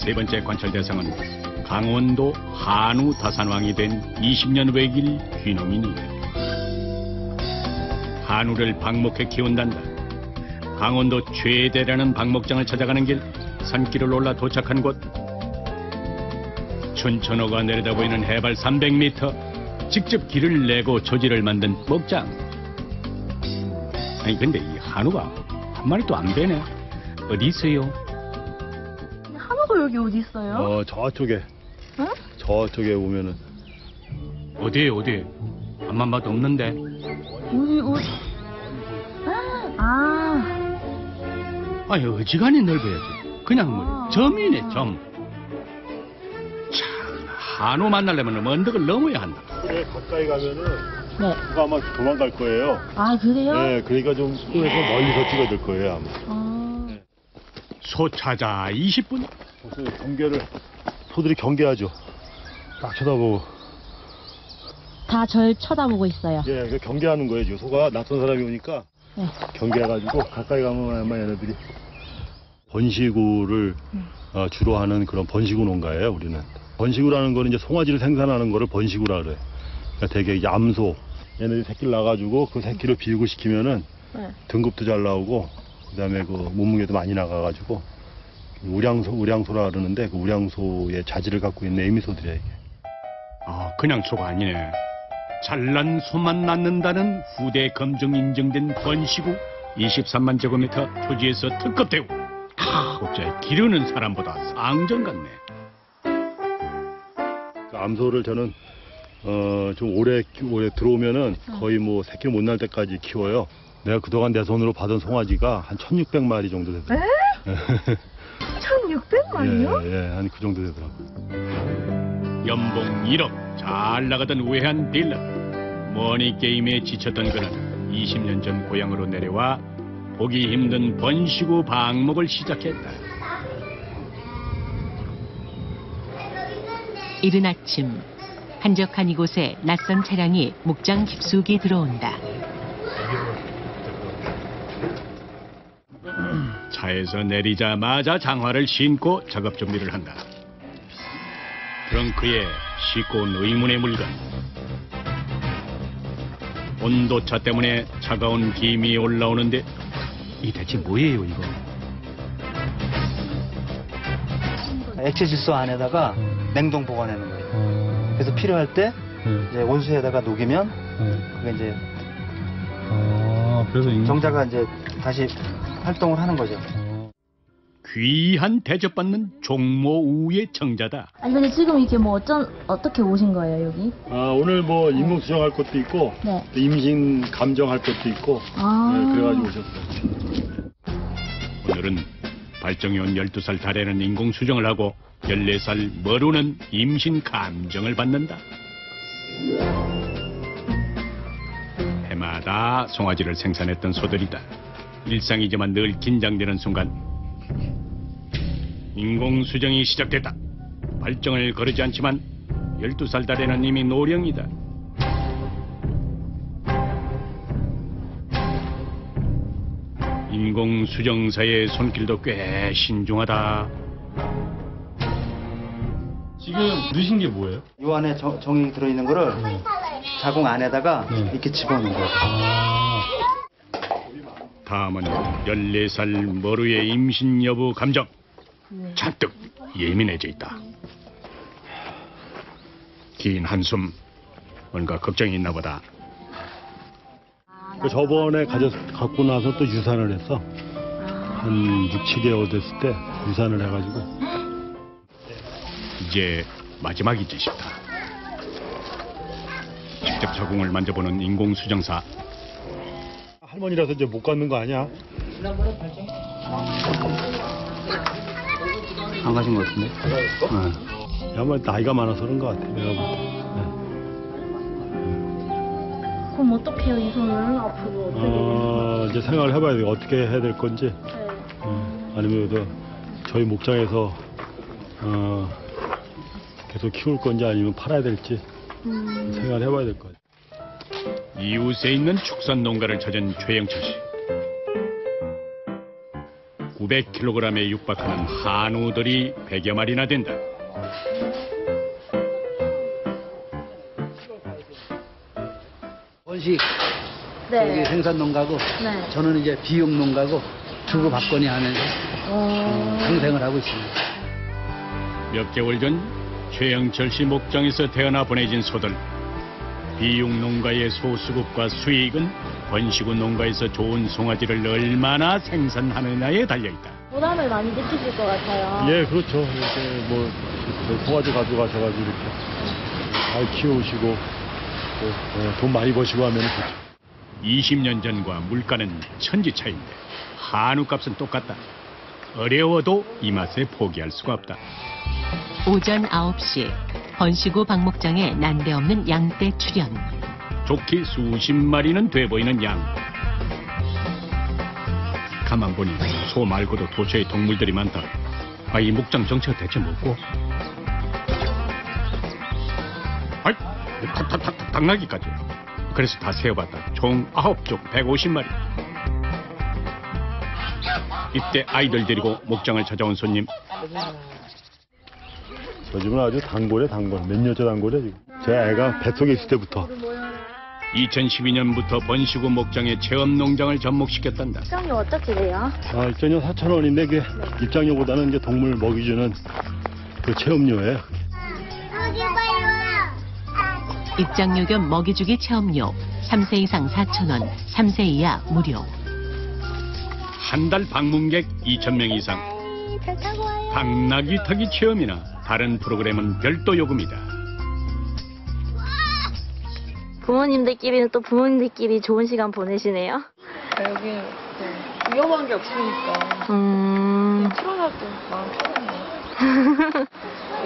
세 번째 관찰 대상은 강원도 한우 다산왕이 된 20년 외길 귀농인이다. 한우를 방목해 키운단다. 강원도 최대라는 방목장을 찾아가는 길, 산길을 올라 도착한 곳. 춘천호가 내려다 보이는 해발 300m, 직접 길을 내고 조지를 만든 목장. 아니 근데 이 한우가 한 마리도 안 되네. 어디 있어요? 한우가 여기 어디 있어요? 저쪽에. 응? 저쪽에 오면은. 어디에? 앞만 봐도 없는데. 어디? 아니 어지간히 넓어야지. 그냥 뭐 점이네 점. 참 한우 만나려면 언덕을 넘어야 한다. 그래 가까이 가면은 네. 그거 아마 도망갈 거예요. 아 그래요? 네, 그러니까 좀 그래서 멀리서 찍어야 될 거예요 아마. 소 찾아 20분. 소들이 경계하죠. 딱 쳐다보고. 다 절 쳐다보고 있어요. 예, 그 경계하는 거예요. 소가 낯선 사람이 오니까 네. 경계해가지고 가까이 가면 아마 얘네들이 번시구를 주로 하는 그런 번시구 농가예요. 우리는 번시구라는 거는 이제 송아지를 생산하는 거를 번시구라 그래. 그러니까 되게 얌소 얘네들이 새끼를 낳아가지고 그 새끼를 비육을 시키면은 등급도 잘 나오고 그다음에 그 몸무게도 많이 나가가지고 우량소라 그러는데 그 우량소의 자질을 갖고 있는 애미소들이야 이게. 아 그냥 소가 아니네. 잘난 소만 낳는다는 후대 검증 인증된 번시구 23만 제곱미터 토지에서 특급대우. 어째 기르는 사람보다 상전 같네. 그 암소를 저는 좀 오래 들어오면은 거의 뭐 새끼 못 날 때까지 키워요. 내가 그동안 내 손으로 받은 송아지가 한 1,600마리 정도 되더라고요. 1,600마리요? 예, 한 그 정도 되더라고요. 연봉 1억 잘 나가던 우회한 딜러. 머니 게임에 지쳤던 그는 20년 전 고향으로 내려와 보기 힘든 번시구 방목을 시작했다. 이른 아침 한적한 이곳에 낯선 차량이 목장 깊숙이 들어온다. 차에서 내리자마자 장화를 신고 작업 준비를 한다. 트렁크에 싣고 온 의문의 물건. 온도차 때문에 차가운 김이 올라오는데 이 대체 뭐예요 이거? 액체 질소 안에다가 냉동 보관하는 거예요. 그래서 필요할 때 이제 온수에다가 녹이면 그게 이제 그래서 정자가 이제 다시 활동을 하는 거죠. 귀한 대접받는 종모우의 청자다. 아니 근데 지금 이게 뭐 어떻게 오신 거예요 여기? 오늘 뭐 인공 수정할 것도 있고 임신 감정할 것도 있고 그래가지고 오셨어요. 오늘은 발정이 온 12살 달에는 인공 수정을 하고 14살 머루는 임신 감정을 받는다. 해마다 송아지를 생산했던 소들이다. 일상이지만 늘 긴장되는 순간 인공 수정이 시작됐다. 발정을 거르지 않지만 12살 달에는 이미 노령이다. 인공 수정사의 손길도 꽤 신중하다. 지금 넣으신 게 뭐예요? 이 안에 정액이 들어있는 거를 자궁 안에다가 이렇게 집어넣는 거예요. 다음은 14살 머루의 임신 여부 감정. 잔뜩 예민해져 있다. 긴 한숨. 뭔가 걱정이 있나 보다. 저번에 갖고 나서 또 유산을 했어. 한 6, 7개월 됐을 때 유산을 해가지고. 이제 마지막이지 싶다. 직접 자궁을 만져보는 인공수정사. 할머니라서 이제 못 갖는 거 아니야? 안 가신 것 같은데? 아마 나이가 많아서 그런 것 같아. 내가 볼 때. 그럼 어떻게 해요 이 손을 앞으로 어떻게? 이제 생각을 해봐야 돼. 어떻게 해야 될 건지. 아니면 저희 목장에서 계속 키울 건지 아니면 팔아야 될지 생각을 해봐야 될 것 같아요. 이웃에 있는 축산 농가를 찾은 최영철 씨. 900kg에 육박하는 한우들이 100여 마리나 된다. 번식 네. 여기 생산 농가고 네. 저는 이제 비육 농가고 주고 받거니 하면서 상생을 하고 있습니다. 몇 개월 전 최영철 씨 목장에서 태어나 보내진 소들. 비육 농가의 소수급과 수익은 번식우 농가에서 좋은 송아지를 얼마나 생산하느냐에 달려있다. 보람을 많이 느끼실 것 같아요. 예, 그렇죠. 이렇게 뭐 송아지 가져가셔가지고 이렇게 잘 키우시고 또 돈 많이 버시고 하면 좋죠. 20년 전과 물가는 천지 차이인데 한우값은 똑같다. 어려워도 이 맛에 포기할 수가 없다. 오전 9시 번식우 박목장에 난데없는 양떼 출현. 좋게 수십 마리는 돼 보이는 양. 가만 보니 소 말고도 도처에 동물들이 많다. 아, 이 목장 정체가 대체 뭐고? 아이, 탁탁탁탁 당나귀까지. 그래서 다 세어봤다. 총 9쪽 150마리. 이때 아이들 데리고 목장을 찾아온 손님. 저 집은 아주 단골이에요, 단골. 몇 년째 단골이에요, 지금. 제 애가 뱃속에 있을 때부터. 2012년부터 번식우 목장에 체험 농장을 접목시켰단다. 입장료 어떻게 돼요? 아, 입장료 4,000원인데 그게 입장료보다는 이제 동물 먹이주는 그 체험료예요. 입장료 겸 먹이주기 체험료 3세 이상 4,000원, 3세 이하 무료. 한 달 방문객 2,000명 이상. 당나귀 타기 체험이나 다른 프로그램은 별도 요금이다. 부모님들끼리는 또 부모님들끼리 좋은 시간 보내시네요. 여기는 위험한 게 없으니까. 출연할 때 마음 편하네요.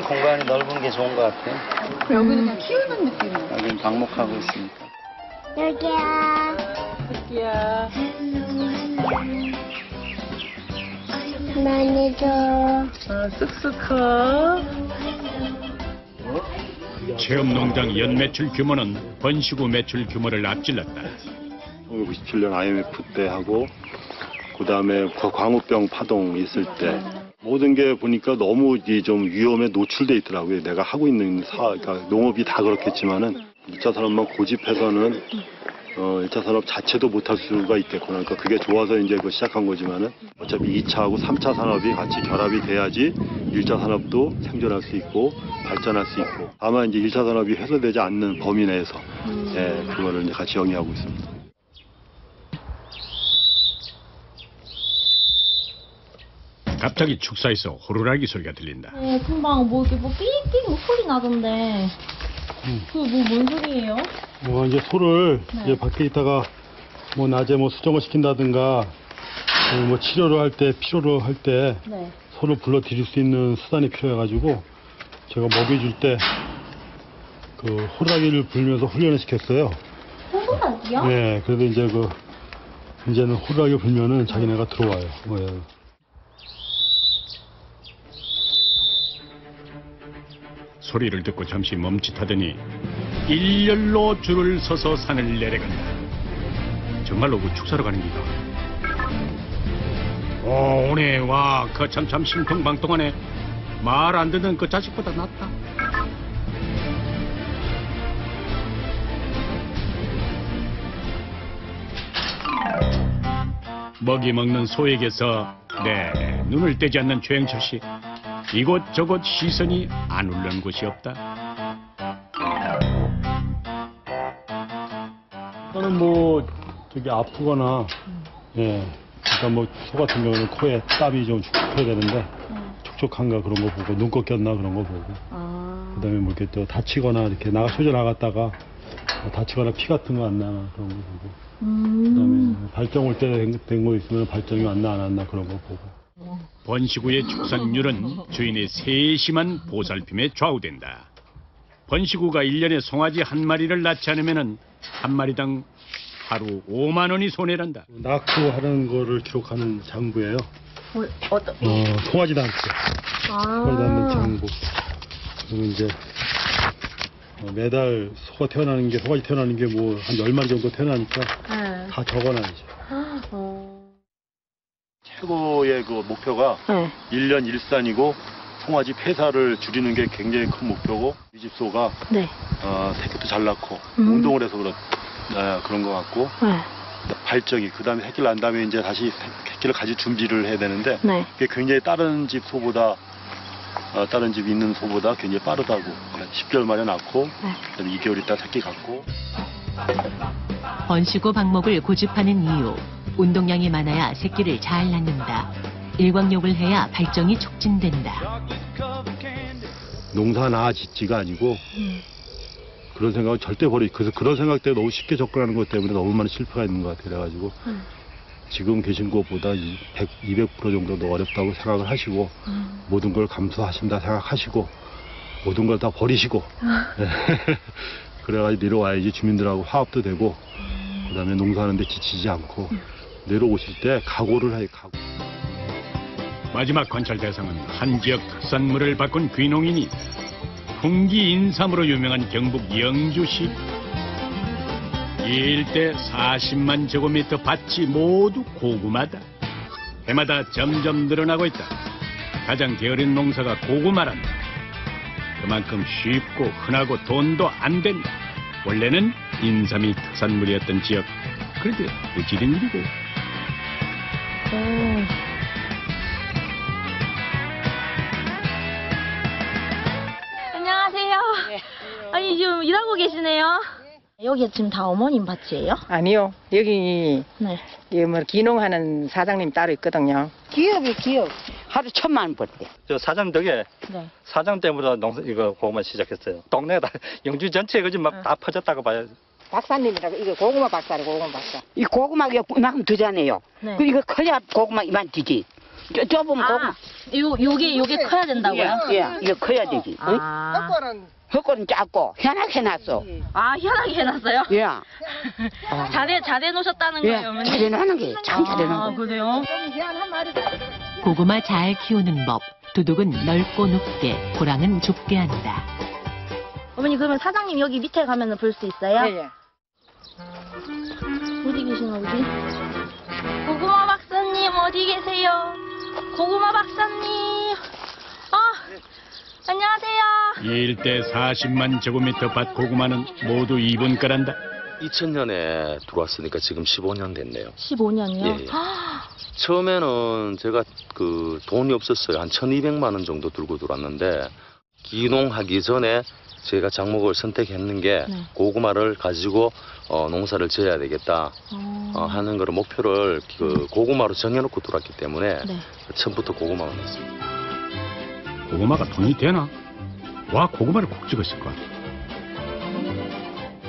공간이 넓은 게 좋은 것 같아요. 여기는 그냥 키우는 느낌이에요. 여기는 방목하고 있으니까. 여기야. 여기야. 많이 줘. 쓱쓱 커. 체험 농장 연 매출 규모는 번식우 매출 규모를 앞질렀다. 1997년 IMF 때 하고 그다음에 광우병 파동 있을 때 모든 게 보니까 너무 좀 위험에 노출돼 있더라고요. 내가 하고 있는 그러니까 농업이 다 그렇겠지만은 1차 산업만 고집해서는 1차 산업 자체도 못할 수가 있겠구나. 그러니까 그게 좋아서 이제 그 시작한 거지만은 어차피 2차하고 3차 산업이 같이 결합이 돼야지 1차 산업도 생존할 수 있고 발전할 수 있고. 다만 이제 1차 산업이 훼손되지 않는 범위 내에서 예, 그거를 이제 같이 영위하고 있습니다. 갑자기 축사에서 호루라기 소리가 들린다. 네, 금방 뭐 이렇게 뭐 삐삐 소리 나던데. 그 뭐 뭔 소리예요? 뭐 이제 소를 네. 이제 밖에 있다가 뭐 낮에 뭐 수정을 시킨다든가 뭐 치료를 할 때 필요로 할 때 네. 소를 불러 들일 수 있는 수단이 필요해가지고 제가 먹여줄 때 그 호루라기를 불면서 훈련을 시켰어요. 호루라기요? 네, 그래도 이제 이제는 호루라기 불면은 자기네가 들어와요. 소리를 듣고 잠시 멈칫하더니 일렬로 줄을 서서 산을 내려간다. 정말로 그 축사로 가는 기가. 오네 와, 그 참 심통방통하네. 말 안 듣는 그 자식보다 낫다. 먹이 먹는 소에게서 눈을 떼지 않는 최영철 씨. 이곳저곳 시선이 안 울는 곳이 없다. 저는 뭐 아프거나 예, 그러니까 뭐 소 같은 경우는 코에 땀이 좀 촉촉해야 되는데 촉촉한가 그런 거 보고 눈 꺾였나 그런 거 보고 그다음에 뭐 이렇게 또 다치거나 이렇게 소져 나갔다가 다치거나 피 같은 거 안 나나 그런 거 보고 그다음에 발정 올 때 된 거 있으면 발정이 왔나 안 왔나 그런 거 보고. 번식우의 축산율은 주인의 세심한 보살핌에 좌우된다. 번식우가 1년에 송아지 한 마리를 낳지 않으면 한 마리당 하루 5만 원이 손해란다. 낳고 하는 거를 기록하는 장부예요. 어떤? 송아지 낳을 때. 송아지 낳는 장부. 그리고 이제 매달 소가지 태어나는 게 뭐 한 10마리 정도 태어나니까 다 적어놔야죠. 최고의 그 목표가 1년 일산이고 송아지 폐사를 줄이는 게 굉장히 큰 목표고 우리 집 소가 새끼도 잘 낳고 운동을 해서 그런 것 같고 발정이 그다음에 새끼를 낳은 다음에 이제 다시 새끼를 가질 준비를 해야 되는데 그게 굉장히 다른 집 소보다 다른 집 있는 소보다 굉장히 빠르다고 10개월 만에 낳고 2개월 있다 새끼 갖고 번식후 방목을 고집하는 이유 운동량이 많아야 새끼를 잘 낳는다. 일광욕을 해야 발정이 촉진된다. 농사나 짓지가 아니고 그런 생각을 절대 그래서 그런 생각 때문에 너무 쉽게 접근하는 것 때문에 너무 많은 실패가 있는 것 같아요. 그래가지고 지금 계신 것보다 200% 정도 더 어렵다고 생각을 하시고 모든 걸 감수하신다 생각하시고 모든 걸 다 버리시고 그래가지고 내려와야지 주민들하고 화합도 되고 그다음에 농사하는데 지치지 않고 내려오실 때 각오를 해요. 각오. 마지막 관찰 대상은 한 지역 특산물을 바꾼 귀농인이 풍기 인삼으로 유명한 경북 영주시. 이 일대 40만 제곱미터 밭이 모두 고구마다. 해마다 점점 늘어나고 있다. 가장 게으른 농사가 고구마란다. 그만큼 쉽고 흔하고 돈도 안 된다. 원래는 인삼이 특산물이었던 지역. 그런데 어찌된 일이고. 안녕하세요. 아니 지금 일하고 계시네요. 여기 지금 다 어머님 밭이에요? 아니요. 여기 뭐 기농하는 사장님 따로 있거든요. 기업이 기업. 하루 1,000만 원 벌대. 저 사장 덕에 사장 때문에 이거 고구마 시작했어요. 동네가 다 영주 전체에 그지 막 다 퍼졌다고 봐요. 박사님이라고 이거 고구마 박사래 고구마 박사. 이 고구마가 이만큼 되잖아요. 그 이거 커야 고구마 이만 되지. 좁으면 고구마. 요게 커야 된다고요? 예, 이거 커야 되지. 헛걸은 작고 현하게 해놨어. 아 현하게 해놨어요? 예. 잘해 놓으셨다는 거예요, 어머니? 잘해 놓는 게 참 잘해 놓는 거. 그래요? 고구마 잘 키우는 법. 도둑은 넓고 높게, 고랑은 좁게 한다. 어머니 그러면 사장님 여기 밑에 가면 볼 수 있어요? 예. 어디 계시나 보지? 고구마 박사님 어디 계세요? 고구마 박사님. 안녕하세요. 이 일대 40만 제곱미터 밭 고구마는 모두 2분가란다. 2000년에 들어왔으니까 지금 15년 됐네요. 15년이요? 예. 처음에는 제가 그 돈이 없었어요. 한 1200만 원 정도 들고 들어왔는데 기농하기 전에 제가 작목을 선택했는 게 고구마를 가지고 농사를 지어야 되겠다 하는 거를 목표를 그 고구마로 정해놓고 들어왔기 때문에 처음부터 고구마만 했습니다. 고구마가 돈이 되나? 와, 고구마를 콕 찍었을 것 같아.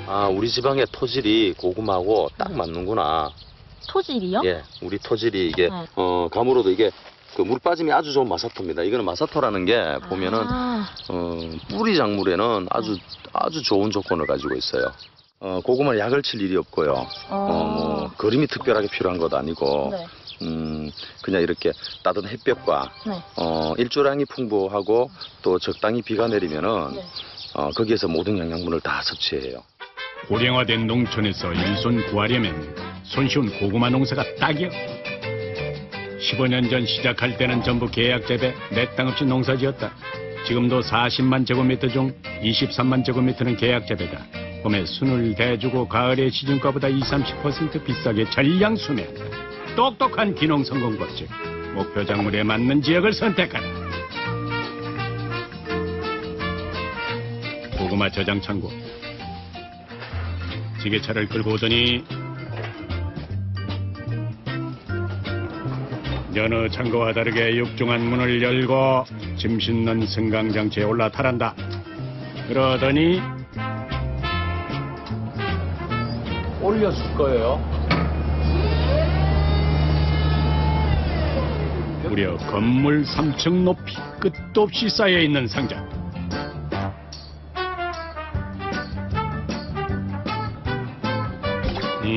아, 우리 지방의 토질이 고구마하고 딱 맞는구나. 토질이요? 예, 우리 토질이 이게 가물어도 이게 그 물 빠짐이 아주 좋은 마사토입니다. 이거는 마사토라는 게 보면은 뿌리 작물에는 아주 좋은 조건을 가지고 있어요. 고구마는 약을 칠 일이 없고요. 뭐 거름이 특별하게 필요한 것도 아니고. 그냥 이렇게 따뜻한 햇볕과 일조량이 풍부하고 또 적당히 비가 내리면은 거기에서 모든 영양분을 다 섭취해요. 고령화된 농촌에서 일손 구하려면 손쉬운 고구마 농사가 딱이요. 15년 전 시작할 때는 전부 계약 재배, 내 땅 없이 농사 지었다. 지금도 40만 제곱미터 중 23만 제곱미터는 계약 재배다. 봄에 순을 대주고 가을에 시중가보다 20-30% 비싸게 전량 수매한다. 똑똑한 기농 성공 법칙. 목표 작물에 맞는 지역을 선택하라. 고구마 저장 창고. 지게차를 끌고 오더니 여느 창고와 다르게 육중한 문을 열고 짐 싣는 승강장치에 올라타란다. 그러더니 올려줄 거예요. 무려 건물 3층 높이 끝도 없이 쌓여있는 상자.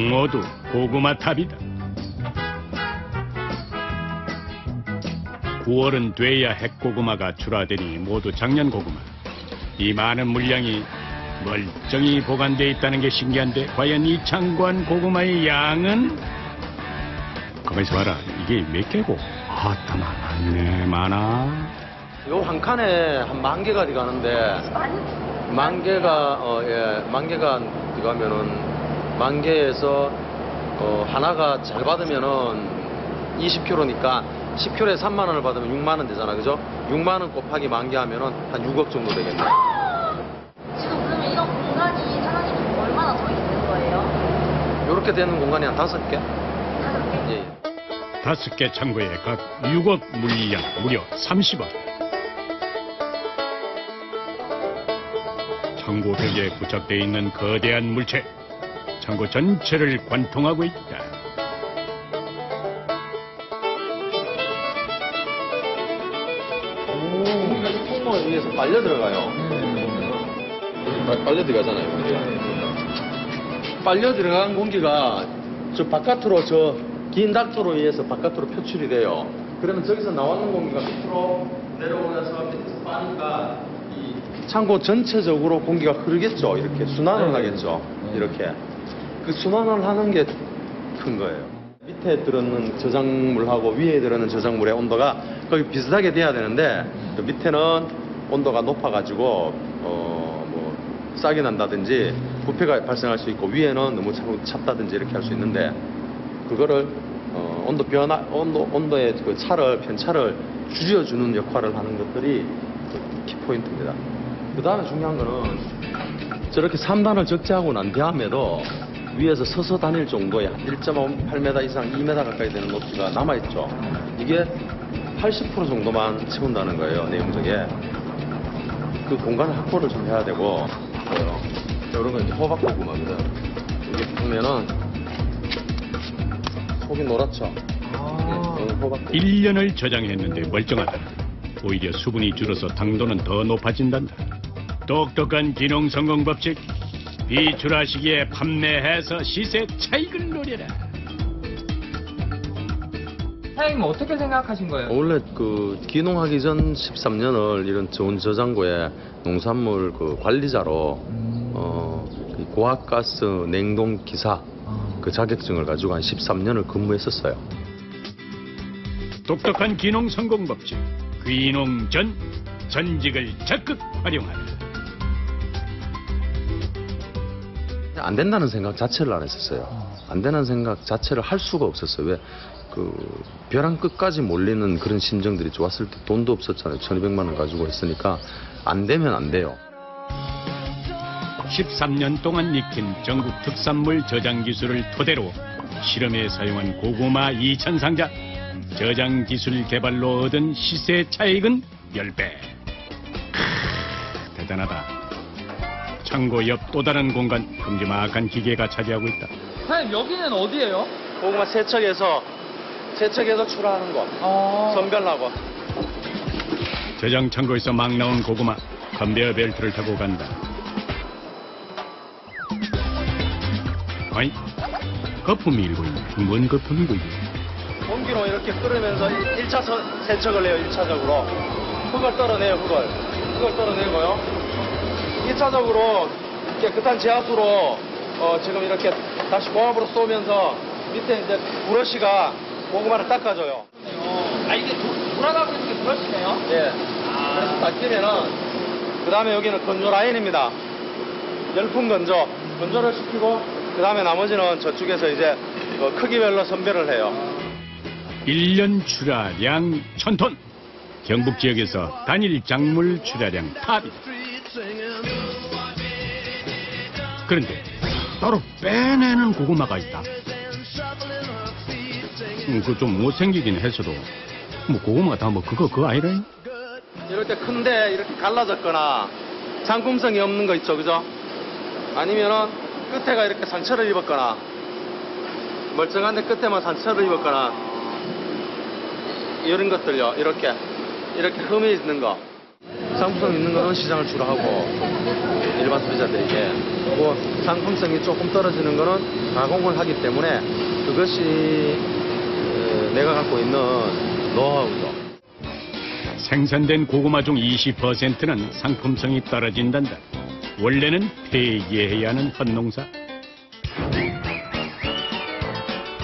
모두 고구마 탑이다. 9월은 돼야 핵고구마가 출하되니 모두 작년 고구마. 이 많은 물량이 멀쩡히 보관돼 있다는 게 신기한데 과연 이 창고한 고구마의 양은? 가만있어 봐라. 이게 몇 개고? 아따 많네 많아. 요 한 칸에 한 10,000개가 들어가는데 10,000개가 들어가면은 10,000개에서 하나가 잘 받으면은 20kg니까 10kg에 3만 원을 받으면 6만 원 되잖아, 그죠? 6만 원 곱하기 10,000개 하면은 한 6억 정도 되겠네. 지금 그러면 이런 공간이 사장님 얼마나 더 있는 거예요? 요렇게 되는 공간이 한 5개? 5개? 예. 5개 창고에 각 6억 물량 무려 30억. 창고 벽에 부착되어 있는 거대한 물체. 창고 전체를 관통하고 있다. 콩물 위에서 빨려 들어가요. 빨려 들어가잖아요. 빨려 들어간 공기가 저 바깥으로 저 긴 닥터로 의해서 바깥으로 표출이 돼요. 그러면 저기서 나오는 공기가 밑으로 내려오면서 밑에서 빠니까 이 창고 전체적으로 공기가 흐르겠죠. 이렇게 순환을 하겠죠. 이렇게. 그 순환을 하는 게 큰 거예요. 밑에 들어있는 저장물하고 위에 들어있는 저장물의 온도가 거의 비슷하게 돼야 되는데 그 밑에는 온도가 높아가지고 뭐 싹이 난다든지 부패가 발생할 수 있고 위에는 너무 찹다든지 이렇게 할 수 있는데 그거를 온도의 그 편차를 줄여주는 역할을 하는 것들이 키포인트입니다. 그 다음에 중요한 거는 저렇게 3단을 적재하고 난 다음에도 위에서 서서 다닐 정도의 1.8m 이상 2m 가까이 되는 높이가 남아있죠. 이게 80% 정도만 채운다는 거예요, 내용적에. 그 공간을 확보를 좀 해야 되고, 이런 건 이제 호박고구마거든. 이게 보면은 속이 노랗죠. 1년을 저장했는데 멀쩡하다. 오히려 수분이 줄어서 당도는 더 높아진단다. 똑똑한 기농 성공 법칙. 비출하시기에 판매해서 시세 차익을 노려라. 사장님 어떻게 생각하신 거예요? 원래 그 기농하기 전 13년을 이런 좋은 저장고에 농산물 그 관리자로 고압가스 냉동 기사 그 자격증을 가지고 한 13년을 근무했었어요. 똑똑한 기농 성공 법칙. 귀농 전 전직을 적극 활용하라. 안 된다는 생각 자체를 안 했었어요. 안 되는 생각 자체를 할 수가 없었어요. 왜? 그 벼랑 끝까지 몰리는 그런 심정들이 좋았을 때 돈도 없었잖아요. 1,200만 원 가지고 했으니까 안 되면 안 돼요. 13년 동안 익힌 전국 특산물 저장 기술을 토대로 실험에 사용한 고구마 2,000상자. 저장 기술 개발로 얻은 시세 차익은 10배. 대단하다. 창고 옆 또 다른 공간, 큼지막한 기계가 차지하고 있다. 사장님 여기는 어디예요? 고구마 세척해서 출하하는 곳. 선별하고. 저장 창고에서 막 나온 고구마, 컨베어 벨트를 타고 간다. 아니, 거품이 일고 있네. 뭔 거품이고 있네. 공기로 이렇게 끓으면서 1차 세척을 해요. 1차적으로. 흙을 떨어내요. 흙을 떨어내고요. 2차적으로 깨끗한 지하수로 지금 이렇게 다시 고압으로 쏘면서 밑에 이제 브러쉬가 고구마를 닦아줘요. 이게 돌아가고 있는 게 브러쉬네요? 예. 그래서 닦이면은 그 다음에 여기는 건조 라인입니다. 열풍 건조를 시키고 그 다음에 나머지는 저쪽에서 이제 크기별로 선별을 해요. 1년 출하량 1,000톤. 경북 지역에서 단일 작물 출하량 탑이다. 그런데 따로 빼내는 고구마가 있다. 그 좀 못생기긴 했어도 뭐 고구마가 다 뭐 그거 아니래? 이럴 때 큰데 이렇게 갈라졌거나 상품성이 없는 거 있죠, 그죠? 아니면은 끝에가 이렇게 상처를 입었거나 멀쩡한데 끝에만 상처를 입었거나 이런 것들요. 이렇게 흠이 있는 거, 상품성 있는 거는 시장을 주로 하고 일반 소비자들에게, 뭐 상품성이 조금 떨어지는 거는 가공을 하기 때문에 그것이 내가 갖고 있는 노하우죠. 생산된 고구마 중 20%는 상품성이 떨어진단다. 원래는 폐기해야 하는 헛농사.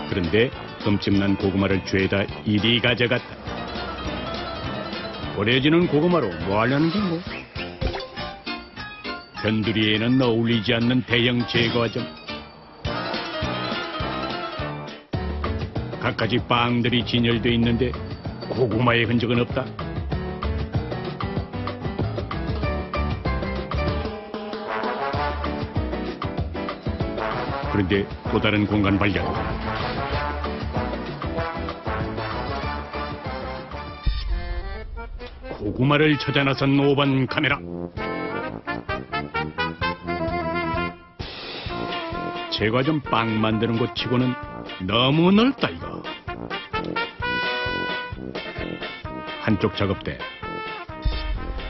그런데 흠집난 고구마를 죄다 이리 가져갔다. 버려지는 고구마로 뭐 하려는 건고? 변두리에는 어울리지 않는 대형 제거점. 갖가지 빵들이 진열돼 있는데 고구마의 흔적은 없다. 그런데 또 다른 공간 발견. 고구마를 찾아 나선 5번 카메라. 제과점 빵 만드는 곳 치고는 너무 넓다 이거. 한쪽 작업대.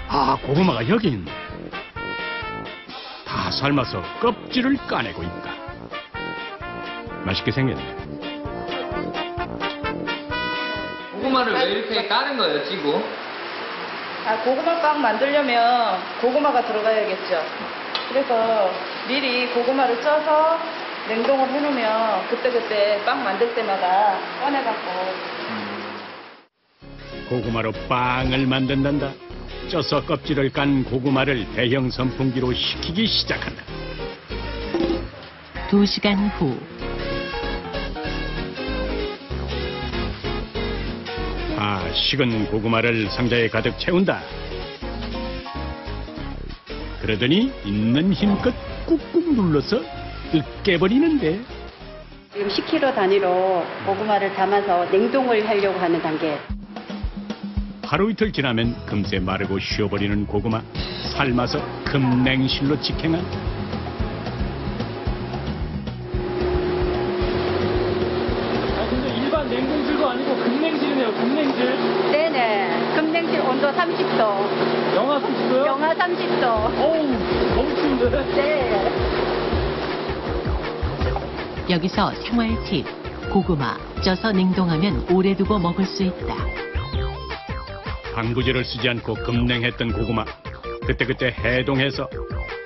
아, 고구마가 여기 있네. 다 삶아서 껍질을 까내고 있다. 맛있게 생겼네. 고구마를 왜 이렇게 까는 거예요, 찌고? 고구마빵 만들려면 고구마가 들어가야겠죠. 그래서 미리 고구마를 쪄서 냉동을 해놓으면 그때그때 빵 만들 때마다 꺼내갖고. 고구마로 빵을 만든단다. 쪄서 껍질을 깐 고구마를 대형 선풍기로 식히기 시작한다. 2시간 후. 식은 고구마를 상자에 가득 채운다. 그러더니 있는 힘껏 꾹꾹 눌러서 으깨버리는데. 지금 10kg 단위로 고구마를 담아서 냉동을 하려고 하는 단계. 하루 이틀 지나면 금세 마르고 쉬어버리는 고구마. 삶아서 금냉실로 직행한다. 냉동실도 아니고 금냉실이네요, 금냉실. 네네. 금냉실 온도 30도. 영하 30도요? 영하 30도. 어우, 너무 추운데? 네. 여기서 생활 팁. 고구마 쪄서 냉동하면 오래 두고 먹을 수 있다. 방부제를 쓰지 않고 금냉했던 고구마. 그때그때 해동해서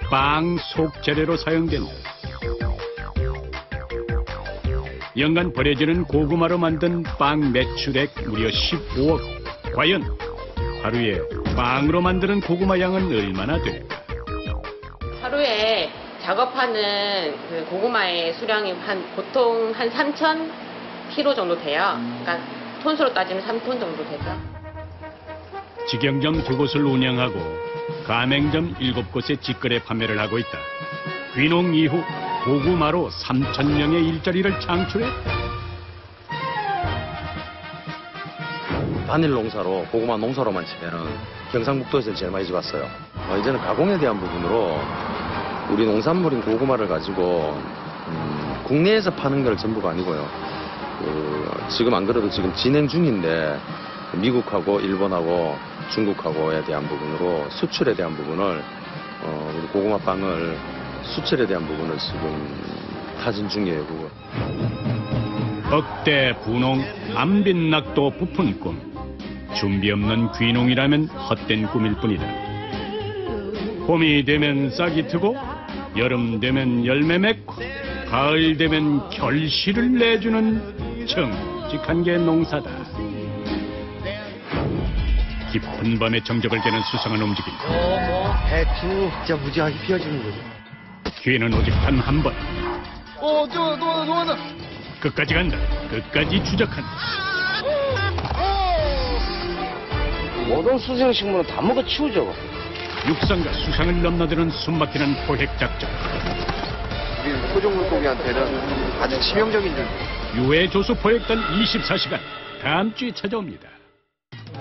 빵 속 재료로 사용된다. 연간 버려지는 고구마로 만든 빵 매출액 무려 15억. 과연 하루에 빵으로 만드는 고구마 양은 얼마나 될까? 하루에 작업하는 그 고구마의 수량이 보통 한 3,000kg 정도 돼요. 그러니까 톤수로 따지면 3톤 정도 되죠. 직영점 2곳을 운영하고 가맹점 7곳에 직거래 판매를 하고 있다. 귀농 이후 고구마로 3,000명의 일자리를 창출했다. 단일 농사로 고구마 농사로만 치면은 경상북도에서 제일 많이 집었어요. 이제는 가공에 대한 부분으로 우리 농산물인 고구마를 가지고 국내에서 파는 걸 전부가 아니고요. 지금 안 그래도 지금 진행 중인데 미국하고 일본하고 중국하고에 대한 부분으로 수출에 대한 부분을 우리 고구마 빵을 수출에 대한 부분을 지금 타진 중이에요. 그거. 억대 분홍, 안빈낙도 부푼 꿈. 준비 없는 귀농이라면 헛된 꿈일 뿐이다. 봄이 되면 싹이 트고 여름 되면 열매 맺고 가을 되면 결실을 내주는 정직한 게 농사다. 깊은 밤에 정적을 깨는 수상한 움직임. 대충 진짜 무지하게 피어지는 거죠. 기회는 오직 단 한 번. 동안아. 끝까지 간다. 끝까지 추적한다. 모든 수생식물은 다 먹어 치우죠. 육상과 수상을 넘나드는 숨막히는 포획 작전. 우리 토종 물고기한테는 아주 치명적인 줄. 유해 조수 포획단 24시간. 다음 주에 찾아옵니다.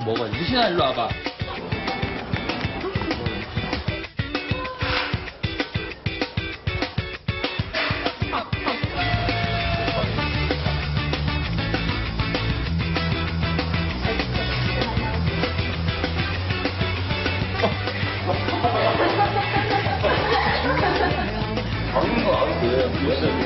뭐가 유신아 일로 와봐. 먹는 거 안 돼.